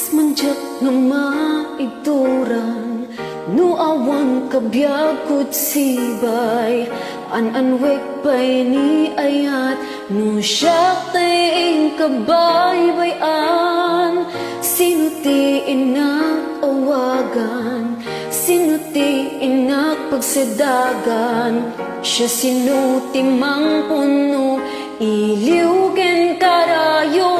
Manjak nga maituran no awan kabyag kud sibay anwek pay ni ayat no siya ting kabaybayan. Sino ti inak awagan, sino ti inak pagsadagan, siya sino ti mang puno iliwgen karayo.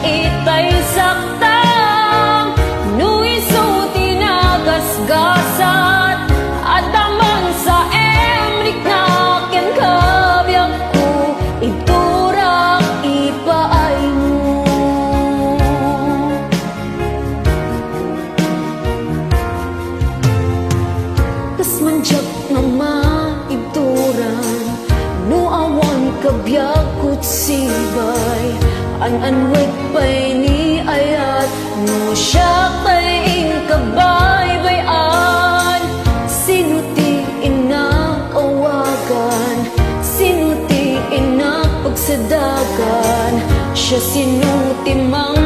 Itay saktang nuiso tinagasgasat at damang sa emrik na ken kabyag ko iturak ipaay mo. Kas manjak nga maibturan no awan kabyag ko sibay anwek pay ni ayat no siya pay kabaybayan. Sino ti inak awagan, sino ti inak pagsadagan, siya sino ti mang